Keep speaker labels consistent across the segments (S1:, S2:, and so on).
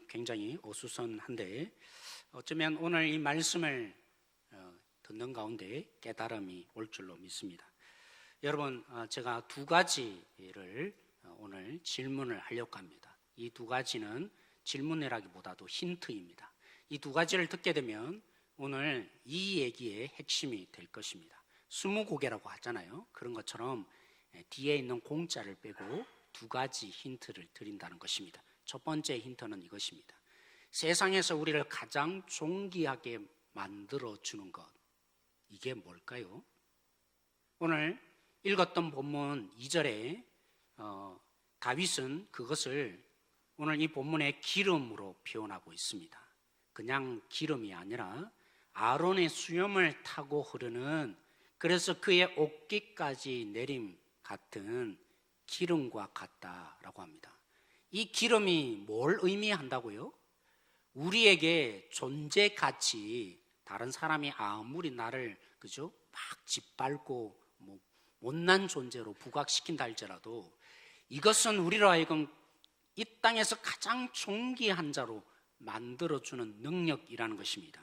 S1: 굉장히 어수선한데 어쩌면 오늘 이 말씀을 듣는 가운데 깨달음이 올 줄로 믿습니다. 여러분, 제가 두 가지를 오늘 질문을 하려고 합니다. 이 두 가지는 질문이라기보다도 힌트입니다. 이 두 가지를 듣게 되면 오늘 이 얘기의 핵심이 될 것입니다. 스무고개라고 하잖아요. 그런 것처럼 뒤에 있는 공짜를 빼고 두 가지 힌트를 드린다는 것입니다. 첫 번째 힌트는 이것입니다. 세상에서 우리를 가장 존귀하게 만들어주는 것, 이게 뭘까요? 오늘 읽었던 본문 2절에 다윗은 그것을 오늘 이 본문의 기름으로 표현하고 있습니다. 그냥 기름이 아니라 아론의 수염을 타고 흐르는, 그래서 그의 옷깃까지 내림 같은 기름과 같다라고 합니다. 이 기름이 뭘 의미한다고요? 우리에게 존재 가치, 다른 사람이 아무리 나를 막 짓밟고 못난 존재로 부각시킨다 할지라도 이것은 우리로 하여금 이 땅에서 가장 존귀한 자로 만들어주는 능력이라는 것입니다.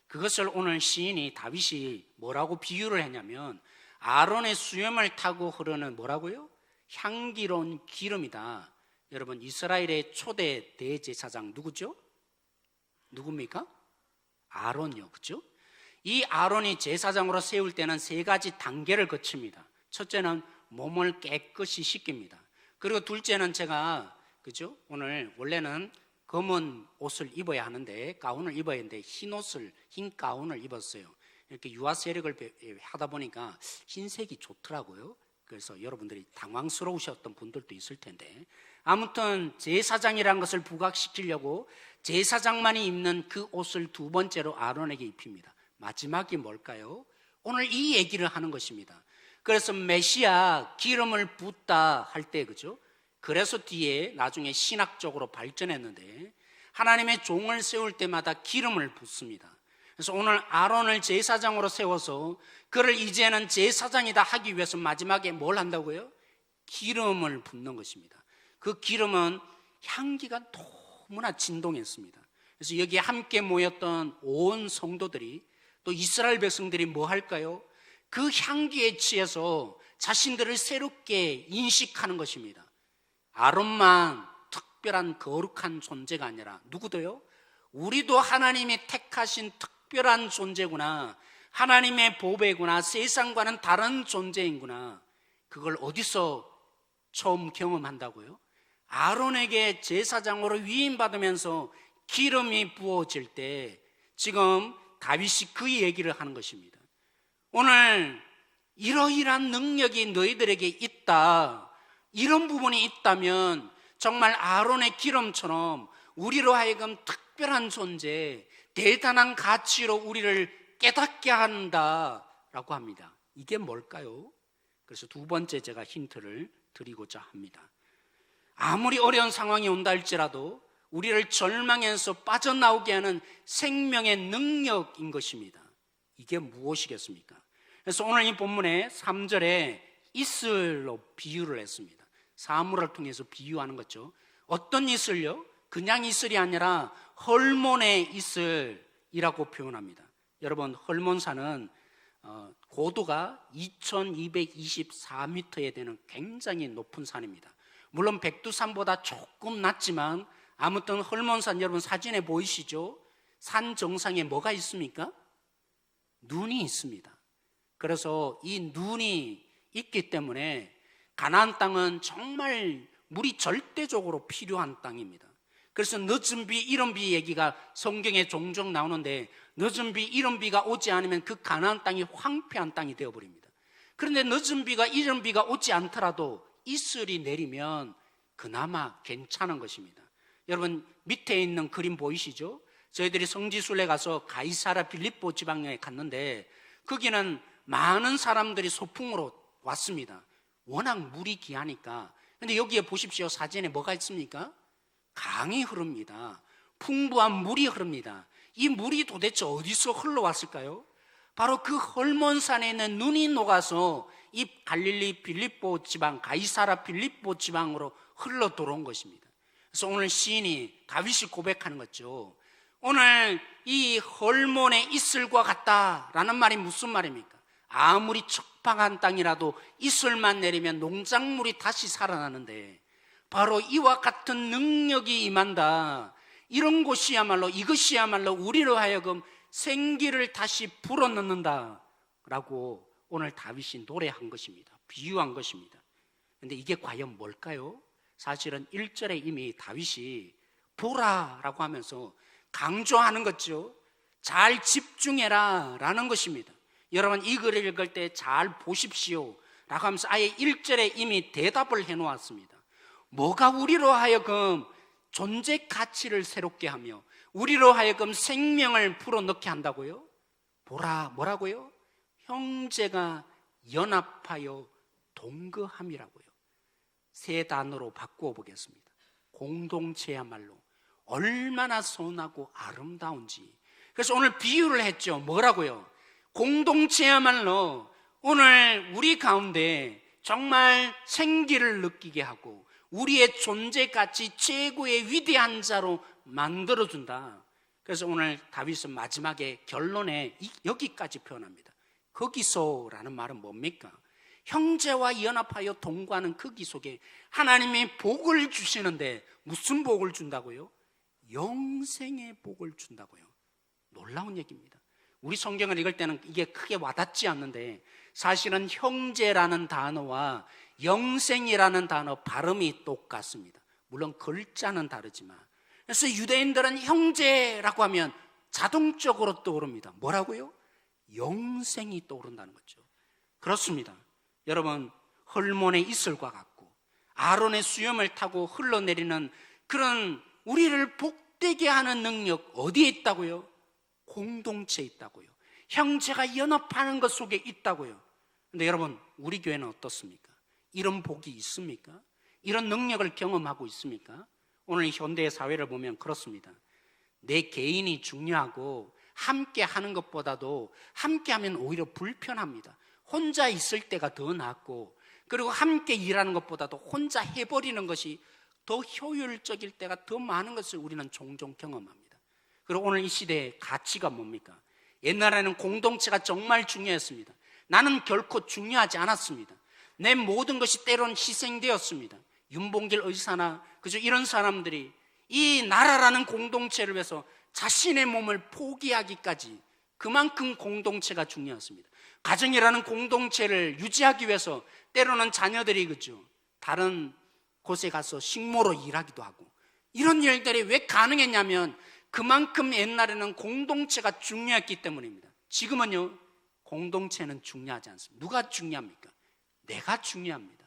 S1: 그것을 오늘 시인이 다윗이 뭐라고 비유를 했냐면 아론의 수염을 타고 흐르는 뭐라고요? 향기로운 기름이다. 여러분, 이스라엘의 초대 대제사장 누구죠? 누굽니까? 아론이요, 그렇죠? 이 아론이 제사장으로 세울 때는 세 가지 단계를 거칩니다. 첫째는 몸을 깨끗이 씻깁니다. 그리고 둘째는 제가 오늘 원래는 검은 옷을 입어야 하는데 가운을 입어야 했는데 흰 가운을 입었어요. 이렇게 유아 세력을 하다 보니까 흰색이 좋더라고요. 그래서 여러분들이 당황스러우셨던 분들도 있을 텐데, 아무튼 제사장이라는 것을 부각시키려고 제사장만이 입는 그 옷을 두 번째로 아론에게 입힙니다. 마지막이 뭘까요? 오늘 이 얘기를 하는 것입니다. 그래서 메시아 기름을 붓다 할 때, 그죠? 그래서 뒤에 나중에 신학적으로 발전했는데 하나님의 종을 세울 때마다 기름을 붓습니다. 그래서 오늘 아론을 제사장으로 세워서 그를 이제는 제사장이다 하기 위해서 마지막에 뭘 한다고요? 기름을 붓는 것입니다. 그 기름은 향기가 너무나 진동했습니다. 그래서 여기에 함께 모였던 온 성도들이, 또 이스라엘 백성들이 뭐 할까요? 그 향기에 취해서 자신들을 새롭게 인식하는 것입니다. 아론만 특별한 거룩한 존재가 아니라 누구도요? 우리도 하나님이 택하신 특별한 존재구나, 하나님의 보배구나, 세상과는 다른 존재인구나. 그걸 어디서 처음 경험한다고요? 아론에게 제사장으로 위임받으면서 기름이 부어질 때 지금 다윗이 그 얘기를 하는 것입니다. 오늘 이러이러한 능력이 너희들에게 있다, 이런 부분이 있다면 정말 아론의 기름처럼 우리로 하여금 특별한 존재, 대단한 가치로 우리를 깨닫게 한다라고 합니다. 이게 뭘까요? 그래서 두 번째 제가 힌트를 드리고자 합니다. 아무리 어려운 상황이 온다 할지라도 우리를 절망에서 빠져나오게 하는 생명의 능력인 것입니다. 이게 무엇이겠습니까? 그래서 오늘 이 본문의 3절에 이슬로 비유를 했습니다. 사물을 통해서 비유하는 거죠. 어떤 이슬요? 그냥 이슬이 아니라 헐몬의 이슬이라고 표현합니다. 여러분, 헐몬산은 고도가 2224m에 되는 굉장히 높은 산입니다. 물론 백두산보다 조금 낮지만 아무튼 헐몬산, 여러분 사진에 보이시죠? 산 정상에 뭐가 있습니까? 눈이 있습니다. 그래서 이 눈이 있기 때문에 가나안 땅은 정말 물이 절대적으로 필요한 땅입니다. 그래서 늦은 비, 이른 비 얘기가 성경에 종종 나오는데 늦은 비, 이른 비가 오지 않으면 그 가나안 땅이 황폐한 땅이 되어버립니다. 그런데 늦은 비가, 이른 비가 오지 않더라도 이슬이 내리면 그나마 괜찮은 것입니다. 여러분, 밑에 있는 그림 보이시죠? 저희들이 성지순례 가서 가이사라 빌립보 지방에 갔는데 거기는 많은 사람들이 소풍으로 왔습니다. 워낙 물이 귀하니까. 근데 여기에 보십시오. 사진에 뭐가 있습니까? 강이 흐릅니다. 풍부한 물이 흐릅니다. 이 물이 도대체 어디서 흘러왔을까요? 바로 그 헐몬산에 있는 눈이 녹아서 이 갈릴리 빌립보 지방, 가이사라 빌립보 지방으로 흘러 들어온 것입니다. 그래서 오늘 시인이 다윗이 고백하는 거죠. 오늘 이 헐몬의 이슬과 같다라는 말이 무슨 말입니까? 아무리 척박한 땅이라도 이슬만 내리면 농작물이 다시 살아나는데 바로 이와 같은 능력이 임한다. 이런 곳이야말로, 이것이야말로 우리로 하여금 생기를 다시 불어넣는다 라고 오늘 다윗이 노래한 것입니다. 비유한 것입니다. 그런데 이게 과연 뭘까요? 사실은 1절에 이미 다윗이 보라 라고 하면서 강조하는 거죠. 잘 집중해라 라는 것입니다. 여러분 이 글을 읽을 때 잘 보십시오 라고 하면서 아예 1절에 이미 대답을 해놓았습니다. 뭐가 우리로 하여금 존재 가치를 새롭게 하며 우리로 하여금 생명을 불어넣게 한다고요? 보라, 뭐라고요? 형제가 연합하여 동거함이라고요. 세 단어로 바꾸어 보겠습니다. 공동체야말로 얼마나 선하고 아름다운지. 그래서 오늘 비유를 했죠. 뭐라고요? 공동체야말로 오늘 우리 가운데 정말 생기를 느끼게 하고 우리의 존재가치 최고의 위대한 자로 만들어준다. 그래서 오늘 다윗은 마지막에 결론에 여기까지 표현합니다. 거기서라는 말은 뭡니까? 형제와 연합하여 동거하는 거기 속에 하나님이 복을 주시는데 무슨 복을 준다고요? 영생의 복을 준다고요. 놀라운 얘기입니다. 우리 성경을 읽을 때는 이게 크게 와닿지 않는데 사실은 형제라는 단어와 영생이라는 단어 발음이 똑같습니다. 물론 글자는 다르지만. 그래서 유대인들은 형제라고 하면 자동적으로 떠오릅니다. 뭐라고요? 영생이 떠오른다는 거죠. 그렇습니다. 여러분, 헐몬의 이슬과 같고 아론의 수염을 타고 흘러내리는 그런 우리를 복되게 하는 능력 어디에 있다고요? 공동체에 있다고요. 형제가 연합하는 것 속에 있다고요. 근데 여러분, 우리 교회는 어떻습니까? 이런 복이 있습니까? 이런 능력을 경험하고 있습니까? 오늘 현대의 사회를 보면 그렇습니다. 내 개인이 중요하고 함께 하는 것보다도 함께 하면 오히려 불편합니다. 혼자 있을 때가 더 낫고, 그리고 함께 일하는 것보다도 혼자 해버리는 것이 더 효율적일 때가 더 많은 것을 우리는 종종 경험합니다. 그리고 오늘 이 시대의 가치가 뭡니까? 옛날에는 공동체가 정말 중요했습니다. 나는 결코 중요하지 않았습니다. 내 모든 것이 때론 희생되었습니다. 윤봉길 의사나 그저 이런 사람들이 이 나라라는 공동체를 위해서 자신의 몸을 포기하기까지 그만큼 공동체가 중요했습니다. 가정이라는 공동체를 유지하기 위해서 때로는 자녀들이 그죠 다른 곳에 가서 식모로 일하기도 하고 이런 일들이 왜 가능했냐면 그만큼 옛날에는 공동체가 중요했기 때문입니다. 지금은요 공동체는 중요하지 않습니다. 누가 중요합니까? 내가 중요합니다.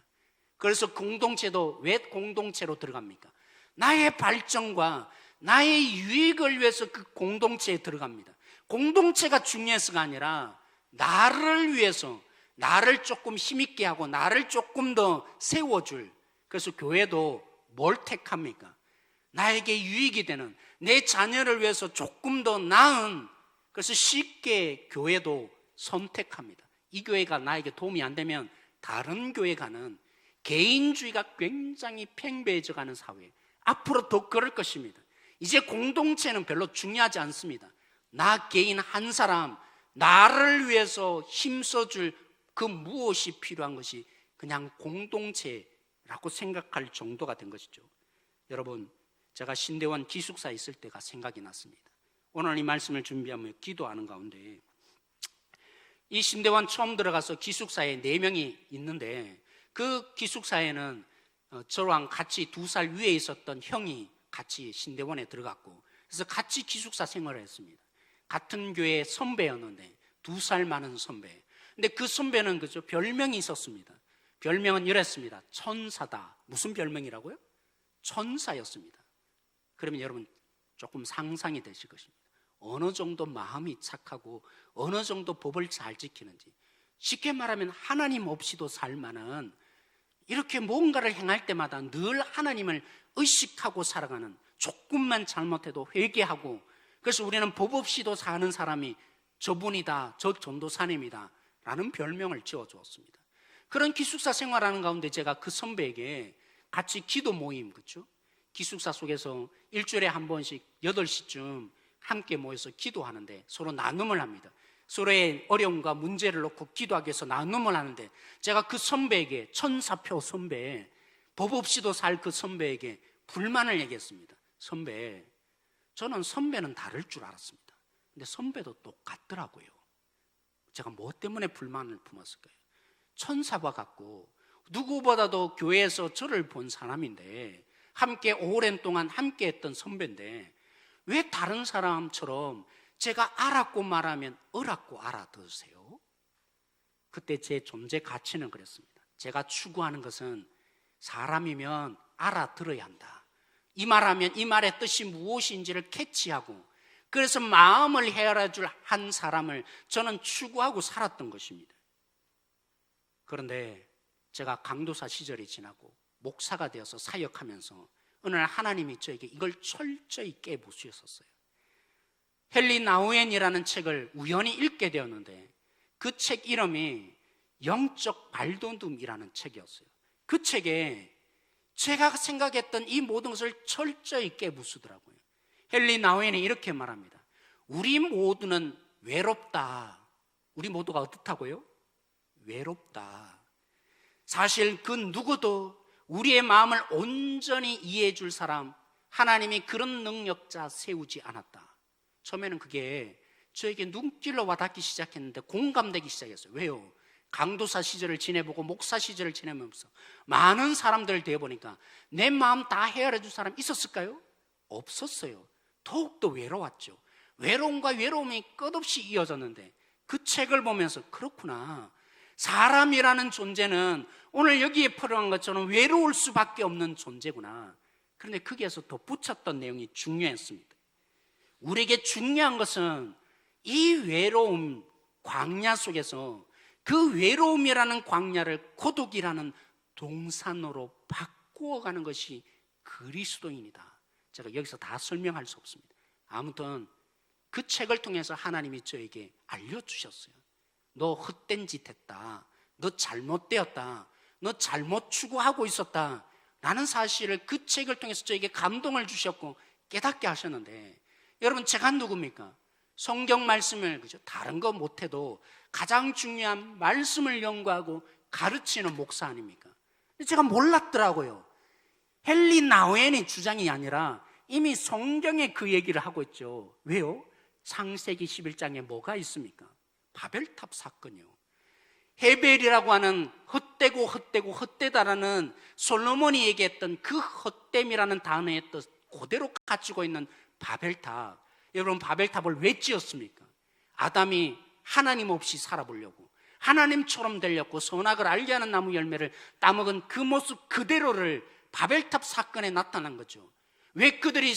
S1: 그래서 공동체도 왜 공동체로 들어갑니까? 나의 발전과 나의 유익을 위해서 그 공동체에 들어갑니다. 공동체가 중요해서가 아니라 나를 위해서 나를 조금 힘있게 하고 나를 조금 더 세워줄. 그래서 교회도 뭘 택합니까? 나에게 유익이 되는 내 자녀를 위해서 조금 더 나은, 그래서 쉽게 교회도 선택합니다. 이 교회가 나에게 도움이 안 되면 다른 교회 가는 개인주의가 굉장히 팽배해져 가는 사회, 앞으로 더 그럴 것입니다. 이제 공동체는 별로 중요하지 않습니다. 나 개인 한 사람, 나를 위해서 힘써줄 그 무엇이 필요한 것이 그냥 공동체라고 생각할 정도가 된 것이죠. 여러분, 제가 신대원 기숙사에 있을 때가 생각이 났습니다. 오늘 이 말씀을 준비하며 기도하는 가운데 이 신대원 처음 들어가서 기숙사에 4명이 있는데 그 기숙사에는 저랑 같이 2살 위에 있었던 형이 같이 신대원에 들어갔고 그래서 같이 기숙사 생활을 했습니다. 같은 교회 선배였는데 2살 많은 선배. 근데 그 선배는 그죠 별명이 있었습니다. 별명은 이랬습니다. 천사다. 무슨 별명이라고요? 천사였습니다. 그러면 여러분 조금 상상이 되실 것입니다. 어느 정도 마음이 착하고 어느 정도 법을 잘 지키는지, 쉽게 말하면 하나님 없이도 살 만한, 이렇게 뭔가를 행할 때마다 늘 하나님을 의식하고 살아가는, 조금만 잘못해도 회개하고, 그래서 우리는 법 없이도 사는 사람이 저분이다, 저 전도사님이다 라는 별명을 지어주었습니다. 그런 기숙사 생활하는 가운데 제가 그 선배에게 같이 기도 모임, 그렇죠? 기숙사 속에서 일주일에 한 번씩 8시쯤 함께 모여서 기도하는데 서로 나눔을 합니다. 서로의 어려움과 문제를 놓고 기도하기 위해서 나눔을 하는데 제가 그 선배에게, 천사표 선배, 법 없이도 살 그 선배에게 불만을 얘기했습니다. 선배, 저는 선배는 다를 줄 알았습니다. 근데 선배도 똑같더라고요. 제가 뭐 때문에 불만을 품었을까요? 천사와 같고 누구보다도 교회에서 저를 본 사람인데, 함께 오랜 동안 함께 했던 선배인데 왜 다른 사람처럼 제가 알았고 말하면 알았고 알아들으세요? 그때 제 존재 가치는 그랬습니다. 제가 추구하는 것은 사람이면 알아들어야 한다. 이 말하면 이 말의 뜻이 무엇인지를 캐치하고, 그래서 마음을 헤아려 줄 한 사람을 저는 추구하고 살았던 것입니다. 그런데 제가 강도사 시절이 지나고 목사가 되어서 사역하면서 어느 날 하나님이 저에게 이걸 철저히 깨부수셨어요. 헨리 나우엔이라는 책을 우연히 읽게 되었는데 그 책 이름이 영적 발돋움이라는 책이었어요. 그 책에 제가 생각했던 이 모든 것을 철저히 깨부수더라고요. 헨리 나우엔이 이렇게 말합니다. 우리 모두는 외롭다. 우리 모두가 어떻다고요? 외롭다. 사실 그 누구도 우리의 마음을 온전히 이해해 줄 사람, 하나님이 그런 능력자 세우지 않았다. 처음에는 그게 저에게 눈길로 와닿기 시작했는데 공감되기 시작했어요. 왜요? 강도사 시절을 지내보고 목사 시절을 지내면서 많은 사람들을 대해보니까 내 마음 다 헤아려 줄 사람 있었을까요? 없었어요. 더욱더 외로웠죠. 외로움과 외로움이 끝없이 이어졌는데 그 책을 보면서 그렇구나, 사람이라는 존재는 오늘 여기에 풀어간 것처럼 외로울 수밖에 없는 존재구나. 그런데 거기에서 덧붙였던 내용이 중요했습니다. 우리에게 중요한 것은 이 외로움 광야 속에서 그 외로움이라는 광야를 고독이라는 동산으로 바꾸어가는 것이 그리스도인이다. 제가 여기서 다 설명할 수 없습니다. 아무튼 그 책을 통해서 하나님이 저에게 알려주셨어요. 너 헛된 짓 했다. 너 잘못되었다. 너 잘못 추구하고 있었다. 라는 사실을 그 책을 통해서 저에게 감동을 주셨고 깨닫게 하셨는데, 여러분 제가 누굽니까? 성경 말씀을, 그죠? 다른 거 못해도 가장 중요한 말씀을 연구하고 가르치는 목사 아닙니까? 제가 몰랐더라고요. 헨리 나우엔의 주장이 아니라 이미 성경에 그 얘기를 하고 있죠. 왜요? 창세기 11장에 뭐가 있습니까? 바벨탑 사건이요. 헤벨이라고 하는 헛되다라는 솔로몬이 얘기했던 그 헛됨이라는 단어의 뜻 그대로 가지고 있는 바벨탑. 여러분 바벨탑을 왜 지었습니까? 아담이 하나님 없이 살아보려고, 하나님처럼 되려고 선악을 알게 하는 나무 열매를 따먹은 그 모습 그대로를 바벨탑 사건에 나타난 거죠. 왜 그들이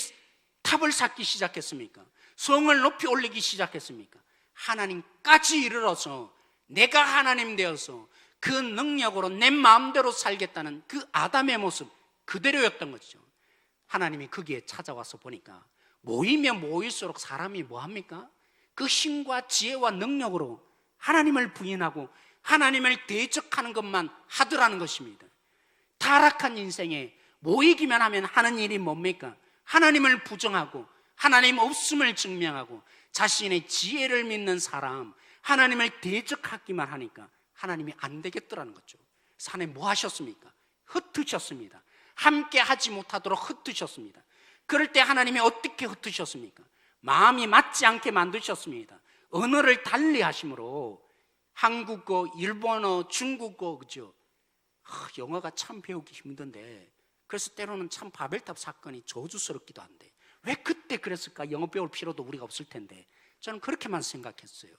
S1: 탑을 쌓기 시작했습니까? 성을 높이 올리기 시작했습니까? 하나님까지 이르러서 내가 하나님 되어서 그 능력으로 내 마음대로 살겠다는 그 아담의 모습 그대로였던 것이죠. 하나님이 거기에 찾아와서 보니까 모이면 모일수록 사람이 뭐합니까? 그 힘과 지혜와 능력으로 하나님을 부인하고 하나님을 대적하는 것만 하더라는 것입니다. 타락한 인생에 모이기만 하면 하는 일이 뭡니까? 하나님을 부정하고 하나님 없음을 증명하고 자신의 지혜를 믿는 사람, 하나님을 대적하기만 하니까 하나님이 안 되겠더라는 거죠. 산에 뭐 하셨습니까? 흩으셨습니다. 함께 하지 못하도록 흩으셨습니다. 그럴 때 하나님이 어떻게 흩으셨습니까? 마음이 맞지 않게 만드셨습니다. 언어를 달리 하심으로 한국어, 일본어, 중국어, 그죠? 영어가 참 배우기 힘든데, 그래서 때로는 참 바벨탑 사건이 저주스럽기도 한데 왜 그때 그랬을까? 영어 배울 필요도 우리가 없을 텐데. 저는 그렇게만 생각했어요.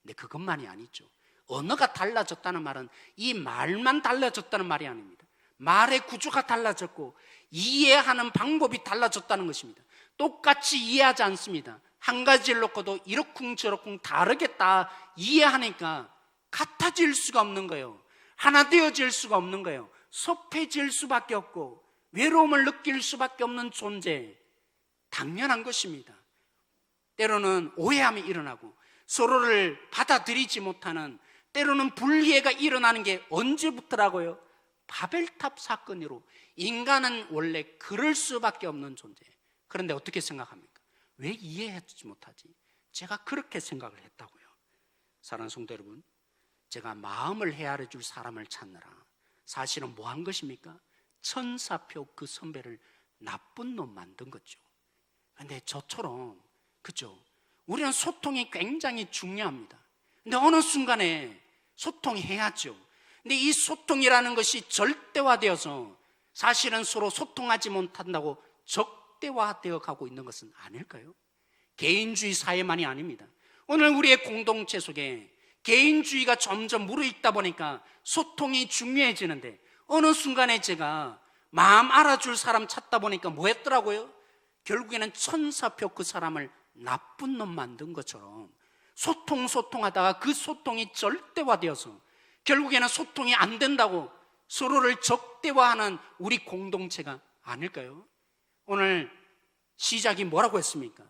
S1: 근데 그것만이 아니죠. 언어가 달라졌다는 말은 이 말만 달라졌다는 말이 아닙니다. 말의 구조가 달라졌고 이해하는 방법이 달라졌다는 것입니다. 똑같이 이해하지 않습니다. 한 가지를 놓고도 이러쿵저러쿵 다르게 다 이해하니까 같아질 수가 없는 거예요. 하나 되어질 수가 없는 거예요. 섭해질 수밖에 없고 외로움을 느낄 수밖에 없는 존재, 당연한 것입니다. 때로는 오해함이 일어나고 서로를 받아들이지 못하는, 때로는 불이해가 일어나는 게 언제부터라고요? 바벨탑 사건으로 인간은 원래 그럴 수밖에 없는 존재. 그런데 어떻게 생각합니까? 왜 이해하지 못하지? 제가 그렇게 생각을 했다고요. 사랑하는 성도 여러분, 제가 마음을 헤아려 줄 사람을 찾느라 사실은 뭐 한 것입니까? 천사표 그 선배를 나쁜 놈 만든 거죠. 그런데 저처럼, 그죠? 우리는 소통이 굉장히 중요합니다. 근데 어느 순간에 소통해야죠. 근데 이 소통이라는 것이 절대화되어서 사실은 서로 소통하지 못한다고 적대화되어 가고 있는 것은 아닐까요? 개인주의 사회만이 아닙니다. 오늘 우리의 공동체 속에 개인주의가 점점 무르익다 보니까 소통이 중요해지는데, 어느 순간에 제가 마음 알아줄 사람 찾다 보니까 뭐 했더라고요? 결국에는 천사표 그 사람을 나쁜 놈 만든 것처럼 소통하다가 그 소통이 절대화되어서 결국에는 소통이 안 된다고 서로를 적대화하는 우리 공동체가 아닐까요? 오늘 시작이 뭐라고 했습니까?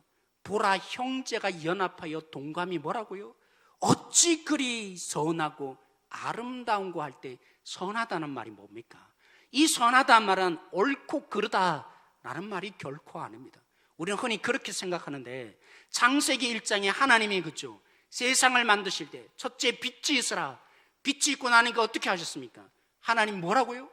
S1: 보라, 형제가 연합하여 동감이 뭐라고요? 어찌 그리 선하고 아름다운고 할 때 선하다는 말이 뭡니까? 이 선하다는 말은 옳고 그르다라는 말이 결코 아닙니다. 우리는 흔히 그렇게 생각하는데, 창세기 1장에 하나님이 그죠? 세상을 만드실 때 첫째 빛이 있으라. 빛이 있고 나니까 어떻게 하셨습니까? 하나님 뭐라고요?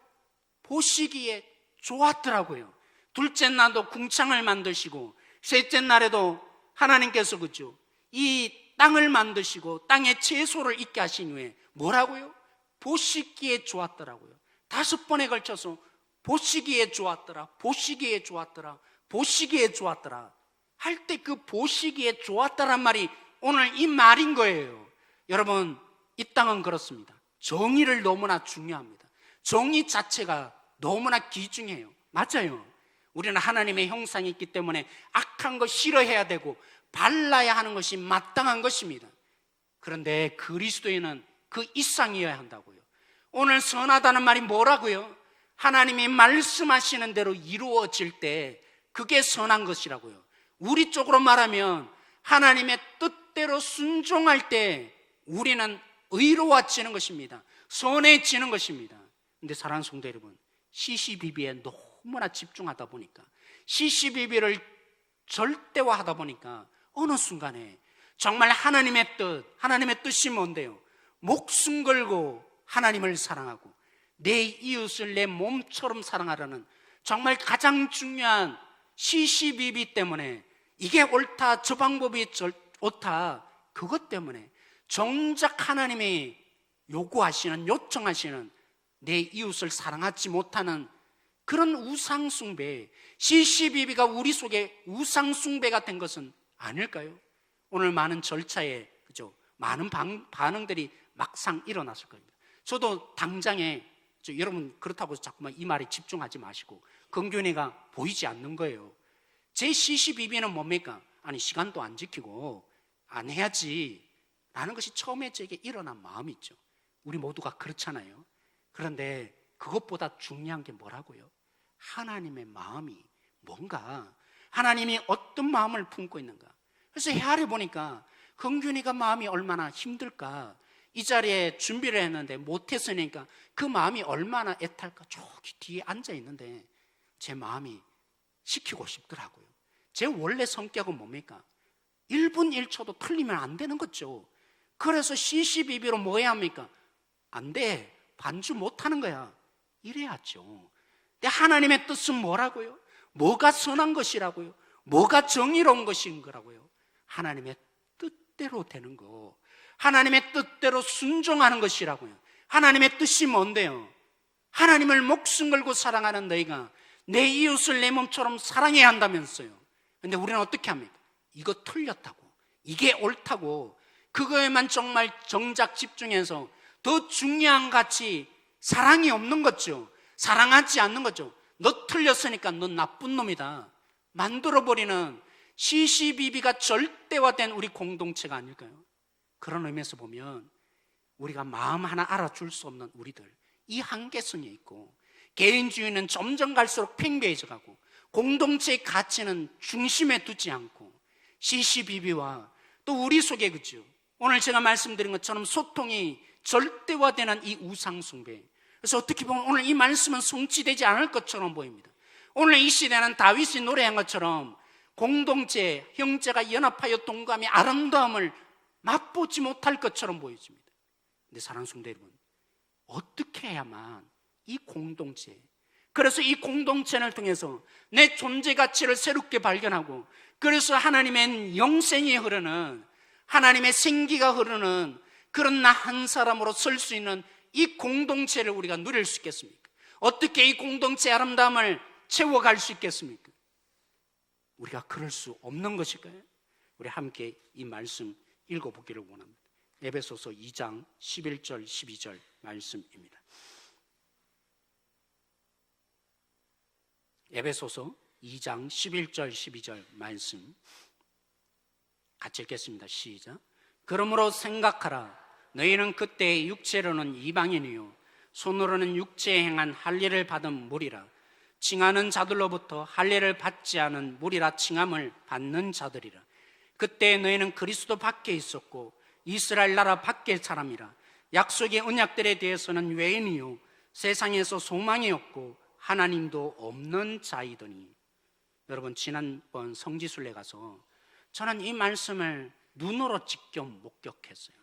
S1: 보시기에 좋았더라고요. 둘째 날도 궁창을 만드시고, 셋째 날에도 하나님께서 그죠? 이 땅을 만드시고 땅에 채소를 있게 하신 후에 뭐라고요? 보시기에 좋았더라고요. 5번에 걸쳐서 보시기에 좋았더라, 보시기에 좋았더라, 보시기에 좋았더라 할 때 그 보시기에 좋았다란 말이 오늘 이 말인 거예요. 여러분, 이 땅은 그렇습니다. 정의를 너무나 중요합니다. 정의 자체가 너무나 귀중해요. 맞아요. 우리는 하나님의 형상이 있기 때문에 악한 거 싫어해야 되고 발라야 하는 것이 마땅한 것입니다. 그런데 그리스도인은 그 이상이어야 한다고요. 오늘 선하다는 말이 뭐라고요? 하나님이 말씀하시는 대로 이루어질 때 그게 선한 것이라고요. 우리 쪽으로 말하면 하나님의 뜻대로 순종할 때 우리는 의로워지는 것입니다. 선해지는 것입니다. 그런데 사랑하는 성도 여러분, 시시비비에 너무나 집중하다 보니까, 시시비비를 절대화하다 보니까 어느 순간에 정말 하나님의 뜻이 뭔데요? 목숨 걸고 하나님을 사랑하고 내 이웃을 내 몸처럼 사랑하라는 정말 가장 중요한 시시비비 때문에, 이게 옳다, 저 방법이 옳다, 그것 때문에 정작 하나님이 요청하시는 내 이웃을 사랑하지 못하는 그런 우상숭배, 시시비비가 우리 속에 우상숭배가 된 것은 아닐까요? 오늘 많은 절차에 그죠? 많은 반응들이 막상 일어났을 겁니다. 저도 당장에 여러분 그렇다고 자꾸만 이 말에 집중하지 마시고 긍휼이가 보이지 않는 거예요. 제 시시비비는 뭡니까? 아니, 시간도 안 지키고 안 해야지 라는 것이 처음에 제게 일어난 마음이 있죠. 우리 모두가 그렇잖아요. 그런데 그것보다 중요한 게 뭐라고요? 하나님의 마음이 뭔가, 하나님이 어떤 마음을 품고 있는가. 그래서 헤아려 보니까 긍휼이가 마음이 얼마나 힘들까. 이 자리에 준비를 했는데 못했으니까 그 마음이 얼마나 애탈까. 저기 뒤에 앉아 있는데 제 마음이 시키고 싶더라고요. 제 원래 성격은 뭡니까? 1분 1초도 틀리면 안 되는 거죠. 그래서 시시비비로 뭐 해야 합니까? 안 돼, 반주 못하는 거야, 이래야죠. 근데 하나님의 뜻은 뭐라고요? 뭐가 선한 것이라고요? 뭐가 정의로운 것인 거라고요? 하나님의 뜻대로 되는 거, 하나님의 뜻대로 순종하는 것이라고요. 하나님의 뜻이 뭔데요? 하나님을 목숨 걸고 사랑하는 너희가 내 이웃을 내 몸처럼 사랑해야 한다면서요. 근데 우리는 어떻게 합니까? 이거 틀렸다고, 이게 옳다고, 그거에만 정말 정작 집중해서 더 중요한 가치, 사랑이 없는 거죠. 사랑하지 않는 거죠. 너 틀렸으니까 너 나쁜 놈이다 만들어버리는 시시비비가 절대화된 우리 공동체가 아닐까요? 그런 의미에서 보면 우리가 마음 하나 알아줄 수 없는 우리들, 이 한계성이 있고, 개인주의는 점점 갈수록 팽배해져 가고, 공동체의 가치는 중심에 두지 않고, 시시비비와 또 우리 속에 그죠? 오늘 제가 말씀드린 것처럼 소통이 절대화되는 이 우상숭배, 그래서 어떻게 보면 오늘 이 말씀은 성취되지 않을 것처럼 보입니다. 오늘 이 시대는 다윗이 노래한 것처럼 공동체, 형제가 연합하여 동감의 아름다움을 맛보지 못할 것처럼 보여집니다. 근데 사랑하는 성도 여러분, 어떻게 해야만 이 공동체, 그래서 이 공동체를 통해서 내 존재 가치를 새롭게 발견하고, 그래서 하나님의 영생이 흐르는, 하나님의 생기가 흐르는 그런 나 한 사람으로 설 수 있는 이 공동체를 우리가 누릴 수 있겠습니까? 어떻게 이 공동체의 아름다움을 채워갈 수 있겠습니까? 우리가 그럴 수 없는 것일까요? 우리 함께 이 말씀 읽어보기를 원합니다. 에베소서 2장 11절 12절 말씀입니다. 에베소서 2장 11절 12절 말씀 같이 읽겠습니다. 시작. 그러므로 생각하라. 너희는 그때 육체로는 이방인이요 손으로는 육체에 행한 할례를 받은 무리라. 칭하는 자들로부터 할례를 받지 않은 무리라 칭함을 받는 자들이라. 그때 너희는 그리스도 밖에 있었고 이스라엘 나라 밖의 사람이라. 약속의 언약들에 대해서는 외인이요 세상에서 소망이 없고 하나님도 없는 자이더니. 여러분, 지난번 성지순례 가서 저는 이 말씀을 눈으로 직접 목격했어요.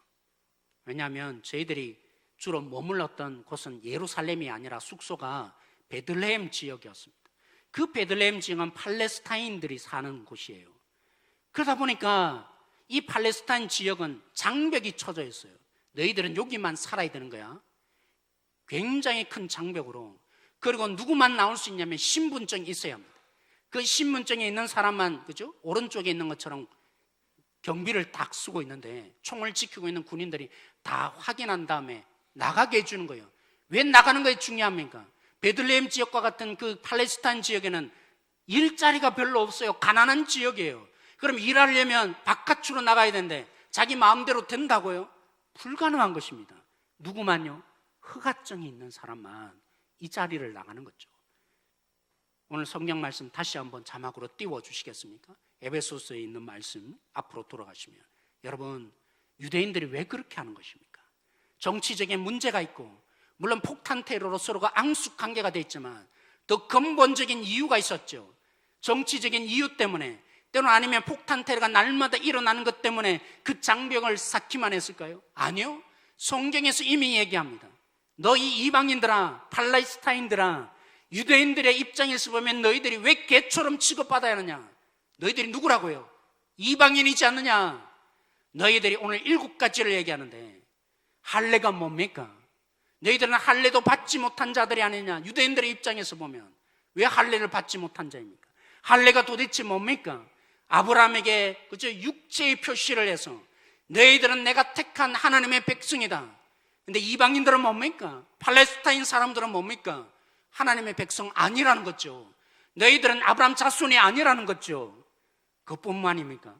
S1: 왜냐하면 저희들이 주로 머물렀던 곳은 예루살렘이 아니라 숙소가 베들레헴 지역이었습니다. 그 베들레헴 지역은 팔레스타인들이 사는 곳이에요. 그러다 보니까 이 팔레스타인 지역은 장벽이 쳐져 있어요. 너희들은 여기만 살아야 되는 거야. 굉장히 큰 장벽으로. 그리고 누구만 나올 수 있냐면 신분증이 있어야 합니다. 그 신분증에 있는 사람만, 그죠? 오른쪽에 있는 것처럼 경비를 딱 쓰고 있는데 총을 지키고 있는 군인들이 다 확인한 다음에 나가게 해주는 거예요. 왜 나가는 것이 중요합니까? 베들레헴 지역과 같은 그 팔레스타인 지역에는 일자리가 별로 없어요. 가난한 지역이에요. 그럼 일하려면 바깥으로 나가야 되는데 자기 마음대로 된다고요? 불가능한 것입니다. 누구만요? 허가증이 있는 사람만 이 자리를 나가는 거죠. 오늘 성경 말씀 다시 한번 자막으로 띄워주시겠습니까? 에베소서에 있는 말씀 앞으로 돌아가시면, 여러분, 유대인들이 왜 그렇게 하는 것입니까? 정치적인 문제가 있고, 물론 폭탄 테러로 서로가 앙숙 관계가 돼 있지만 더 근본적인 이유가 있었죠. 정치적인 이유 때문에, 때로는 아니면 폭탄 테러가 날마다 일어나는 것 때문에 그 장벽을 쌓기만 했을까요? 아니요. 성경에서 이미 얘기합니다. 너희 이방인들아, 팔레스타인들아, 유대인들의 입장에서 보면 너희들이 왜 개처럼 취급받아야 하느냐? 너희들이 누구라고요? 이방인이지 않느냐? 너희들이 오늘 7가지를 얘기하는데 할례가 뭡니까? 너희들은 할례도 받지 못한 자들이 아니냐? 유대인들의 입장에서 보면 왜 할례를 받지 못한 자입니까? 할례가 도대체 뭡니까? 아브라함에게 그저 육체의 표시를 해서 너희들은 내가 택한 하나님의 백성이다. 근데 이방인들은 뭡니까? 팔레스타인 사람들은 뭡니까? 하나님의 백성 아니라는 거죠. 너희들은 아브라함 자손이 아니라는 거죠. 그것뿐만입니까?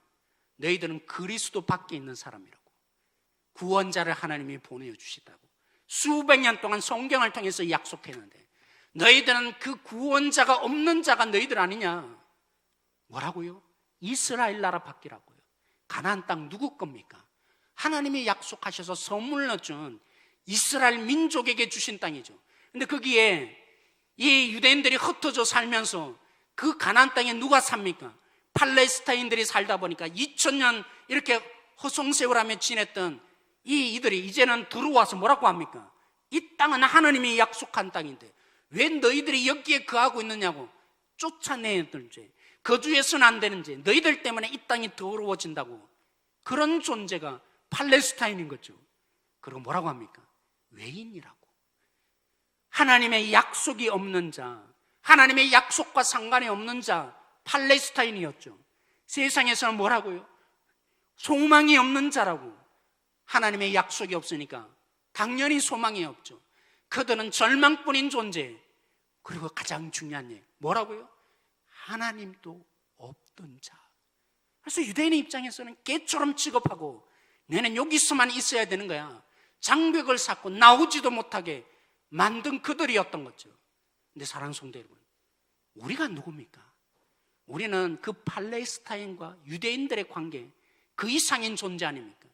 S1: 너희들은 그리스도 밖에 있는 사람이라고. 구원자를 하나님이 보내주시다고 수백 년 동안 성경을 통해서 약속했는데 너희들은 그 구원자가 없는 자가 너희들 아니냐? 뭐라고요? 이스라엘 나라 밖이라고요. 가나안 땅 누구 겁니까? 하나님이 약속하셔서 선물로 준 이스라엘 민족에게 주신 땅이죠. 근데 거기에 이 유대인들이 흩어져 살면서 그 가나안 땅에 누가 삽니까? 팔레스타인들이 살다 보니까 2000년 이렇게 허송세월하며 지냈던 이들이 이제는 들어와서 뭐라고 합니까? 이 땅은 하나님이 약속한 땅인데 왜 너희들이 여기에 거하고 있느냐고 쫓아내든지 거주해서는 안 되는지, 너희들 때문에 이 땅이 더러워진다고. 그런 존재가 팔레스타인인 거죠. 그리고 뭐라고 합니까? 외인이라고. 하나님의 약속이 없는 자, 하나님의 약속과 상관이 없는 자, 팔레스타인이었죠. 세상에서는 뭐라고요? 소망이 없는 자라고. 하나님의 약속이 없으니까 당연히 소망이 없죠. 그들은 절망뿐인 존재. 그리고 가장 중요한 얘기 뭐라고요? 하나님도 없던 자. 그래서 유대인의 입장에서는 개처럼 취급하고 너는 여기서만 있어야 되는 거야. 장벽을 쌓고 나오지도 못하게 만든 그들이었던 거죠. 근데 사랑하는 성도 여러분, 우리가 누굽니까? 우리는 그 팔레스타인과 유대인들의 관계 그 이상인 존재 아닙니까?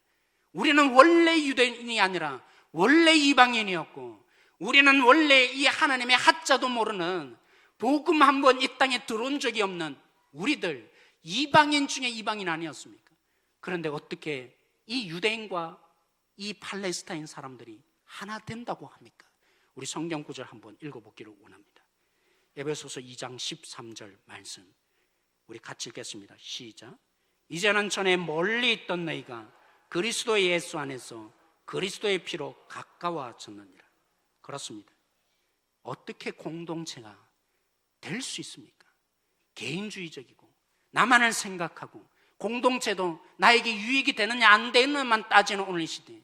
S1: 우리는 원래 유대인이 아니라 원래 이방인이었고 우리는 원래 이 하나님의 하자도 모르는 복음 한 번 이 땅에 들어온 적이 없는 우리들, 이방인 중에 이방인 아니었습니까? 그런데 어떻게 이 유대인과 이 팔레스타인 사람들이 하나 된다고 합니까? 우리 성경 구절 한번 읽어보기를 원합니다. 에베소서 2장 13절 말씀 우리 같이 읽겠습니다. 시작. 이제는 전에 멀리 있던 너희가 그리스도 예수 안에서 그리스도의 피로 가까워졌느니라. 그렇습니다. 어떻게 공동체가 될 수 있습니까? 개인주의적이고 나만을 생각하고 공동체도 나에게 유익이 되느냐 안 되느냐만 따지는 오늘 시대,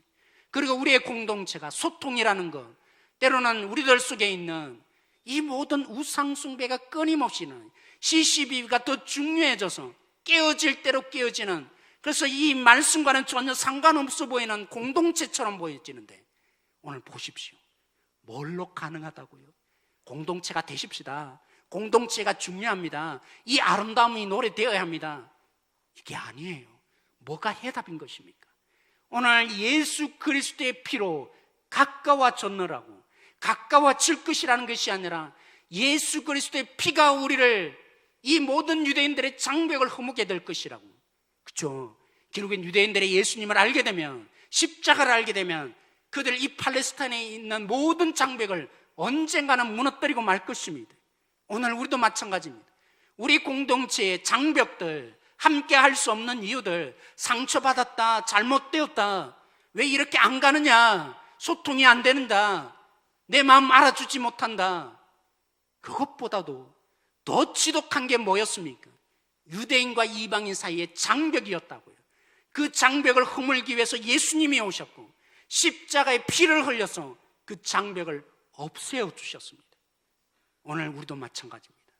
S1: 그리고 우리의 공동체가 소통이라는 것, 때로는 우리들 속에 있는 이 모든 우상숭배가 끊임없이는 CCB가 더 중요해져서 깨어질 대로 깨어지는, 그래서 이 말씀과는 전혀 상관없어 보이는 공동체처럼 보여지는데 오늘 보십시오. 뭘로 가능하다고요? 공동체가 되십시다. 공동체가 중요합니다. 이 아름다움이 노래되어야 합니다. 이게 아니에요. 뭐가 해답인 것입니까? 오늘 예수 그리스도의 피로 가까워졌느라고, 가까워질 것이라는 것이 아니라 예수 그리스도의 피가 우리를 이 모든 유대인들의 장벽을 허무게 될 것이라고. 그렇죠? 결국엔 유대인들의 예수님을 알게 되면, 십자가를 알게 되면 그들 이 팔레스타인에 있는 모든 장벽을 언젠가는 무너뜨리고 말 것입니다. 오늘 우리도 마찬가지입니다. 우리 공동체의 장벽들, 함께 할 수 없는 이유들, 상처받았다, 잘못되었다, 왜 이렇게 안 가느냐, 소통이 안 되는다, 내 마음 알아주지 못한다, 그것보다도 더 지독한 게 뭐였습니까? 유대인과 이방인 사이의 장벽이었다고요. 그 장벽을 허물기 위해서 예수님이 오셨고 십자가의 피를 흘려서 그 장벽을 없애어 주셨습니다. 오늘 우리도 마찬가지입니다.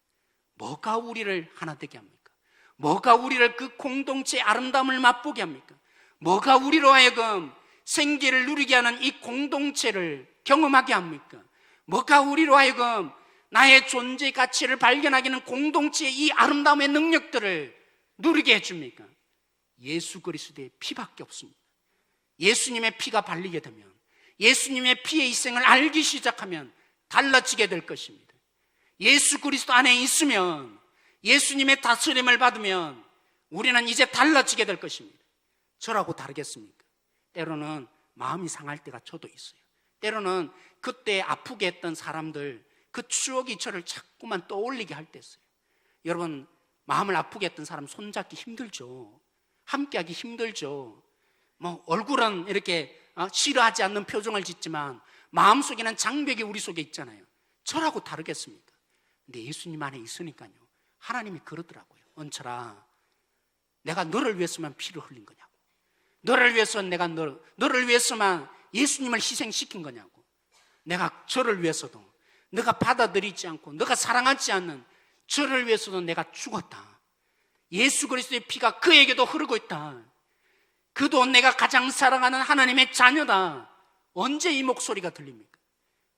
S1: 뭐가 우리를 하나 되게 합니까? 뭐가 우리를 그 공동체의 아름다움을 맛보게 합니까? 뭐가 우리로 하여금 생기를 누리게 하는 이 공동체를 경험하게 합니까? 뭐가 우리로 하여금 나의 존재 가치를 발견하게 하는 공동체의 이 아름다움의 능력들을 누리게 해줍니까? 예수 그리스도의 피밖에 없습니다. 예수님의 피가 발리게 되면, 예수님의 피의 희생을 알기 시작하면 달라지게 될 것입니다. 예수 그리스도 안에 있으면, 예수님의 다스림을 받으면 우리는 이제 달라지게 될 것입니다. 저라고 다르겠습니까? 때로는 마음이 상할 때가 저도 있어요. 때로는 그때 아프게 했던 사람들, 그 추억이 저를 자꾸만 떠올리게 할 때 있어요. 여러분, 마음을 아프게 했던 사람 손잡기 힘들죠. 함께하기 힘들죠. 뭐 얼굴은 이렇게 싫어하지 않는 표정을 짓지만 마음속에는 장벽이 우리 속에 있잖아요. 저라고 다르겠습니까? 근데 예수님 안에 있으니까요, 하나님이 그러더라고요. 은철아, 내가 너를 위해서만 피를 흘린 거냐고, 너를 위해서 내가 너를 위해서만 예수님을 희생시킨 거냐고, 내가 저를 위해서도, 너가 받아들이지 않고 너가 사랑하지 않는 저를 위해서도 내가 죽었다. 예수 그리스도의 피가 그에게도 흐르고 있다. 그도 내가 가장 사랑하는 하나님의 자녀다. 언제 이 목소리가 들립니까?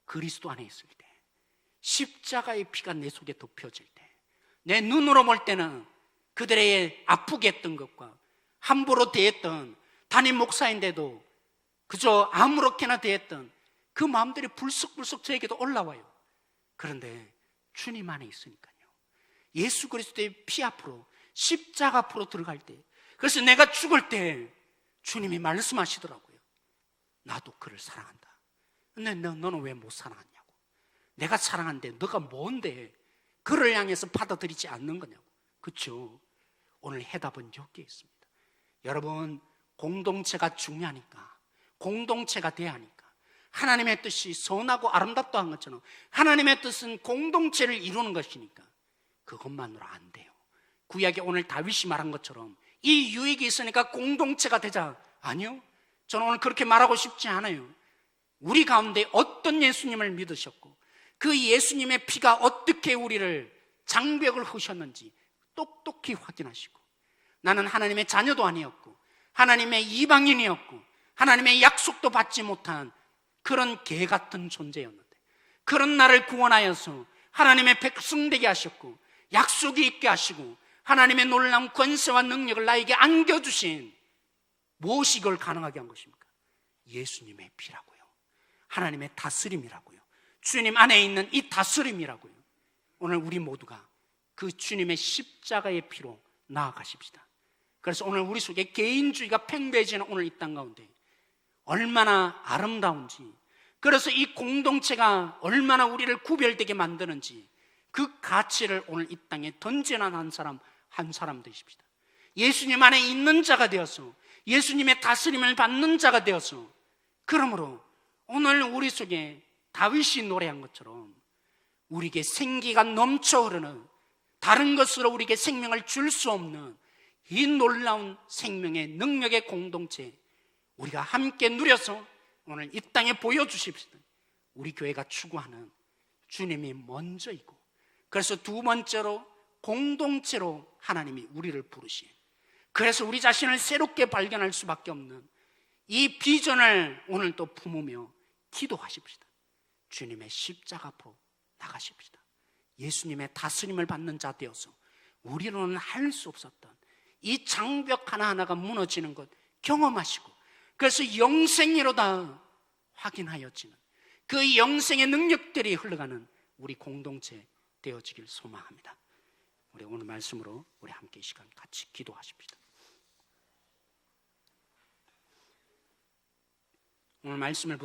S1: 그리스도 안에 있을 때, 십자가의 피가 내 속에 덮여질 때, 내 눈으로 볼 때는 그들의 아프게 했던 것과 함부로 대했던, 담임 목사인데도 그저 아무렇게나 대했던 그 마음들이 불쑥불쑥 저에게도 올라와요. 그런데 주님 안에 있으니까요, 예수 그리스도의 피 앞으로, 십자가 앞으로 들어갈 때, 그래서 내가 죽을 때 주님이 말씀하시더라고요. 나도 그를 사랑한다. 근데 너는 왜 못 사랑하냐고. 내가 사랑하는데 너가 뭔데 그를 향해서 받아들이지 않는 거냐고. 그렇죠? 오늘 해답은 여기에 있습니다. 여러분, 공동체가 중요하니까, 공동체가 돼야 하니까, 하나님의 뜻이 선하고 아름답다 한 것처럼 하나님의 뜻은 공동체를 이루는 것이니까 그것만으로 안 돼요. 구약에 오늘 다윗이 말한 것처럼 이 유익이 있으니까 공동체가 되자. 아니요, 저는 오늘 그렇게 말하고 싶지 않아요. 우리 가운데 어떤 예수님을 믿으셨고 그 예수님의 피가 어떻게 우리를 장벽을 허셨는지 똑똑히 확인하시고, 나는 하나님의 자녀도 아니었고 하나님의 이방인이었고 하나님의 약속도 받지 못한 그런 개 같은 존재였는데, 그런 나를 구원하여서 하나님의 백성 되게 하셨고 약속이 있게 하시고 하나님의 놀라운 권세와 능력을 나에게 안겨주신, 무엇이 이걸 가능하게 한 것입니까? 예수님의 피라고요. 하나님의 다스림이라고요. 주님 안에 있는 이 다스림이라고요. 오늘 우리 모두가 그 주님의 십자가의 피로 나아가십시다. 그래서 오늘 우리 속에 개인주의가 팽배해지는 오늘 이 땅 가운데 얼마나 아름다운지, 그래서 이 공동체가 얼마나 우리를 구별되게 만드는지 그 가치를 오늘 이 땅에 던지는 한 사람 한 사람 되십시다. 예수님 안에 있는 자가 되어서 예수님의 다스림을 받는 자가 되어서, 그러므로 오늘 우리 속에 다윗이 노래한 것처럼 우리에게 생기가 넘쳐 흐르는, 다른 것으로 우리에게 생명을 줄 수 없는 이 놀라운 생명의 능력의 공동체 우리가 함께 누려서 오늘 이 땅에 보여주십시다. 우리 교회가 추구하는 주님이 먼저이고, 그래서 두 번째로 공동체로 하나님이 우리를 부르시에, 그래서 우리 자신을 새롭게 발견할 수밖에 없는 이 비전을 오늘 또 품으며 기도하십시다. 주님의 십자가 앞으로 나가십시다. 예수님의 다스림을 받는 자 되어서 우리로는 할 수 없었던 이 장벽 하나하나가 무너지는 것 경험하시고, 그래서 영생이로다 확인하여지는 그 영생의 능력들이 흘러가는 우리 공동체 되어지길 소망합니다. 우리 오늘 말씀으로 우리 함께 이 시간 같이 기도하십시다. 오늘 말씀을